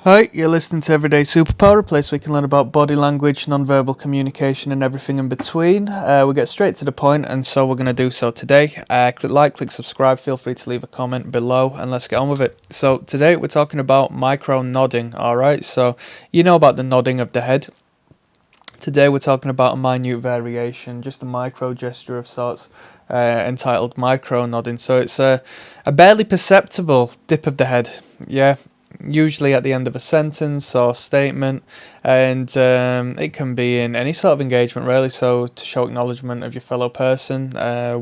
Hi, you're listening to Everyday Superpower, a place where you can learn about body language, non-verbal communication and everything in between. We get straight to the point, and so we're going to do so today. Click like, click subscribe, feel free to leave a comment below, and let's get on with it. So today we're talking about micro-nodding, alright? So you know about the nodding of the head. Today we're talking about a minute variation, just a micro gesture of sorts, entitled micro-nodding. So it's a barely perceptible dip of the head, yeah? Usually at the end of a sentence or statement, and it can be in any sort of engagement really, so to show acknowledgement of your fellow person,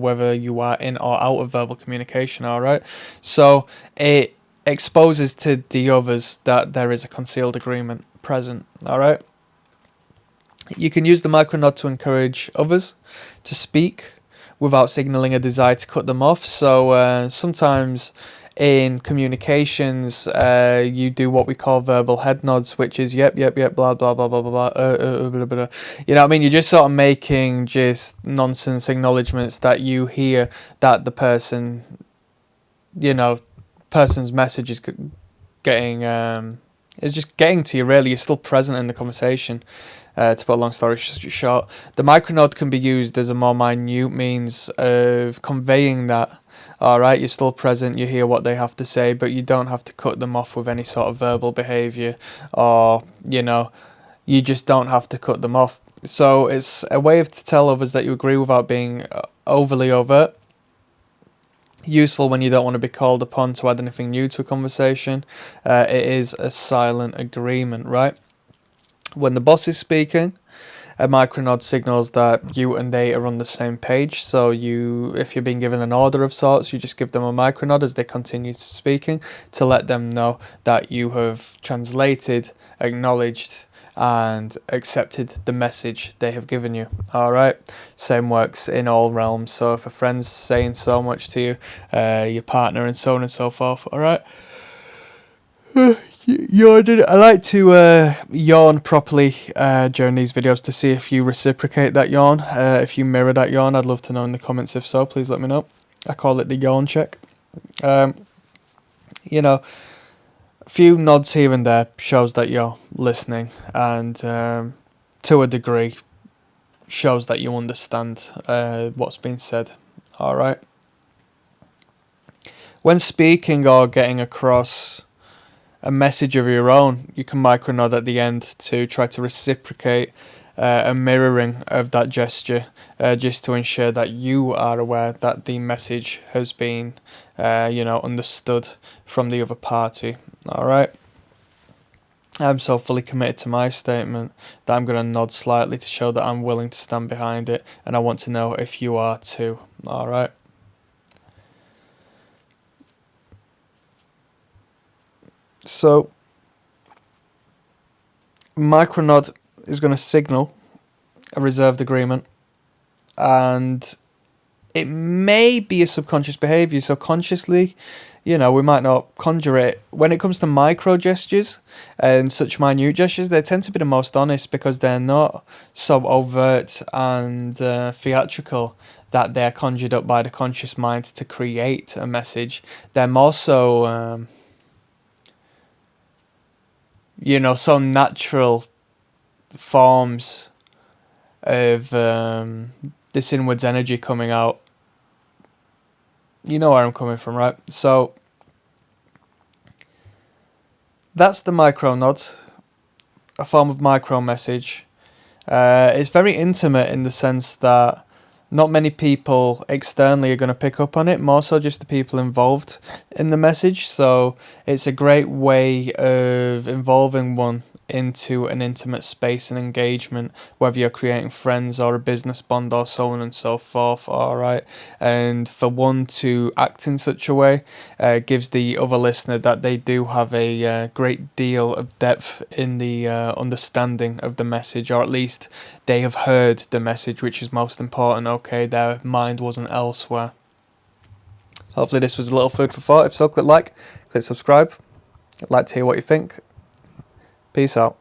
whether you are in or out of verbal communication, alright? So it exposes to the others that there is a concealed agreement present, alright? You can use the micronod to encourage others to speak without signaling a desire to cut them off. So sometimes in communications, you do what we call verbal head nods, which is yep, yep, yep, blah, blah, blah, blah, blah, blah, blah. You know what I mean? You're just sort of making just nonsense acknowledgements that you hear that the person, person's message is getting, is just getting to you really. You're still present in the conversation. To put a long story short, the micronode can be used as a more minute means of conveying that. Alright, you're still present, you hear what they have to say, but you don't have to cut them off with any sort of verbal behaviour, or, you just don't have to cut them off. So it's a way to tell others that you agree without being overly overt. Useful when you don't want to be called upon to add anything new to a conversation. It is a silent agreement, right? When the boss is speaking, a micronod signals that you and they are on the same page. So if you're being given an order of sorts, you just give them a micronod as they continue speaking to let them know that you have translated, acknowledged, and accepted the message they have given you. Alright, same works in all realms. So if a friend's saying so much to you, your partner, and so on and so forth. Alright. Yawning. I like to yawn properly during these videos to see if you reciprocate that yawn, if you mirror that yawn. I'd love to know in the comments. If so, please let me know. I call it the yawn check. A few nods here and there shows that you're listening, and to a degree shows that you understand what's being said. Alright. When speaking or getting across a message of your own, you can micronod at the end to try to reciprocate a mirroring of that gesture, just to ensure that you are aware that the message has been understood from the other party. Alright, I'm so fully committed to my statement that I'm going to nod slightly to show that I'm willing to stand behind it, and I want to know if you are too. Alright. So, micronod is going to signal a reserved agreement, and it may be a subconscious behaviour. So consciously, we might not conjure it. When it comes to micro gestures and such minute gestures, they tend to be the most honest because they're not so overt and theatrical that they're conjured up by the conscious mind to create a message. They're more so so natural forms of this inwards energy coming out. You know where I'm coming from, right? So that's the micro nod, a form of micro message. It's very intimate in the sense that not many people externally are going to pick up on it, more so just the people involved in the message. So it's a great way of involving one into an intimate space and engagement, whether you're creating friends or a business bond or so on and so forth. Alright, and for one to act in such a way gives the other listener that they do have a great deal of depth in the understanding of the message, or at least they have heard the message, which is most important. Okay, their mind wasn't elsewhere. Hopefully this was a little food for thought. If so, click like, click subscribe. I'd like to hear what you think. Peace out.